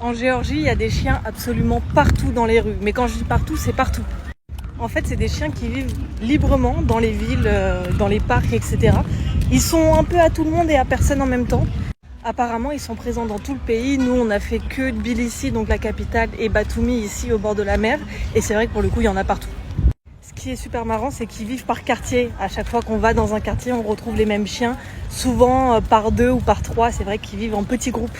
En Géorgie, il y a des chiens absolument partout dans les rues. Mais quand je dis partout, c'est partout. En fait, c'est des chiens qui vivent librement dans les villes, dans les parcs, etc. Ils sont un peu à tout le monde et à personne en même temps. Apparemment, ils sont présents dans tout le pays. Nous, on a fait que Tbilissi, donc la capitale, et Batumi, ici, au bord de la mer. Et c'est vrai que pour le coup, il y en a partout. Ce qui est super marrant, c'est qu'ils vivent par quartier. À chaque fois qu'on va dans un quartier, on retrouve les mêmes chiens. Souvent par 2 ou par 3, c'est vrai qu'ils vivent en petits groupes.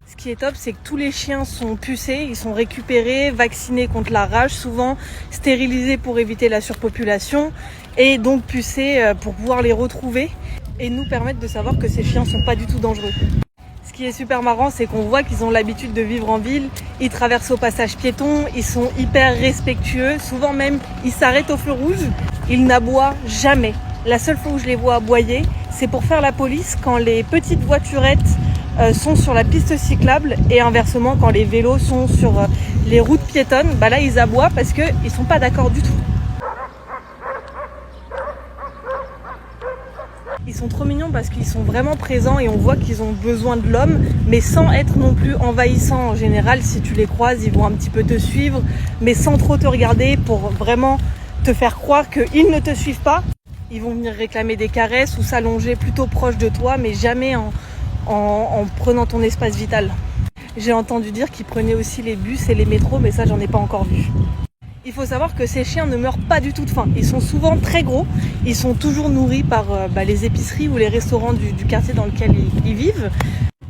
Ce qui est top, c'est que tous les chiens sont pucés, ils sont récupérés, vaccinés contre la rage, souvent stérilisés pour éviter la surpopulation et donc pucés pour pouvoir les retrouver et nous permettre de savoir que ces chiens sont pas du tout dangereux. Ce qui est super marrant, c'est qu'on voit qu'ils ont l'habitude de vivre en ville, ils traversent au passage piéton, ils sont hyper respectueux, souvent même ils s'arrêtent au feu rouge, ils n'aboient jamais. La seule fois où je les vois aboyer, c'est pour faire la police quand les petites voiturettes sont sur la piste cyclable et inversement quand les vélos sont sur les routes piétonnes, bah là ils aboient parce qu'ils sont pas d'accord du tout. Ils sont trop mignons parce qu'ils sont vraiment présents et on voit qu'ils ont besoin de l'homme, mais sans être non plus envahissants. En général, si tu les croises, ils vont un petit peu te suivre, mais sans trop te regarder pour vraiment te faire croire qu'ils ne te suivent pas. Ils vont venir réclamer des caresses ou s'allonger plutôt proche de toi, mais jamais en prenant ton espace vital. J'ai entendu dire qu'ils prenaient aussi les bus et les métros, mais ça j'en ai pas encore vu. Il faut savoir que ces chiens ne meurent pas du tout de faim. Ils sont souvent très gros, ils sont toujours nourris par les épiceries ou les restaurants du quartier dans lequel ils vivent.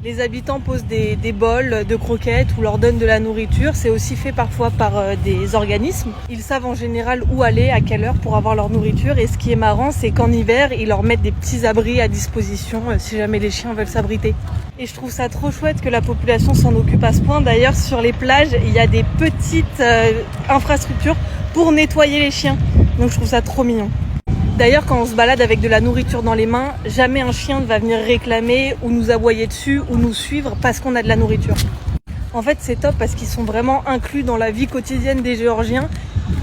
Les habitants posent des bols de croquettes ou leur donnent de la nourriture. C'est aussi fait parfois par des organismes. Ils savent en général où aller, à quelle heure pour avoir leur nourriture. Et ce qui est marrant, c'est qu'en hiver, ils leur mettent des petits abris à disposition si jamais les chiens veulent s'abriter. Et je trouve ça trop chouette que la population s'en occupe à ce point. D'ailleurs, sur les plages, il y a des petites infrastructures pour nettoyer les chiens. Donc je trouve ça trop mignon. D'ailleurs, quand on se balade avec de la nourriture dans les mains, jamais un chien ne va venir réclamer ou nous aboyer dessus ou nous suivre parce qu'on a de la nourriture. En fait, c'est top parce qu'ils sont vraiment inclus dans la vie quotidienne des Géorgiens.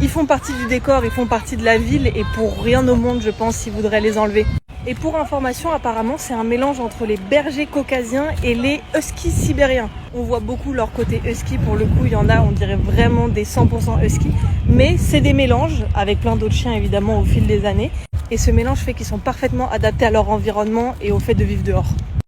Ils font partie du décor, ils font partie de la ville et pour rien au monde, je pense, ils voudraient les enlever. Et pour information, apparemment, c'est un mélange entre les bergers caucasiens et les huskies sibériens. On voit beaucoup leur côté husky, pour le coup, il y en a, on dirait vraiment des 100% husky. Mais c'est des mélanges, avec plein d'autres chiens évidemment au fil des années. Et ce mélange fait qu'ils sont parfaitement adaptés à leur environnement et au fait de vivre dehors.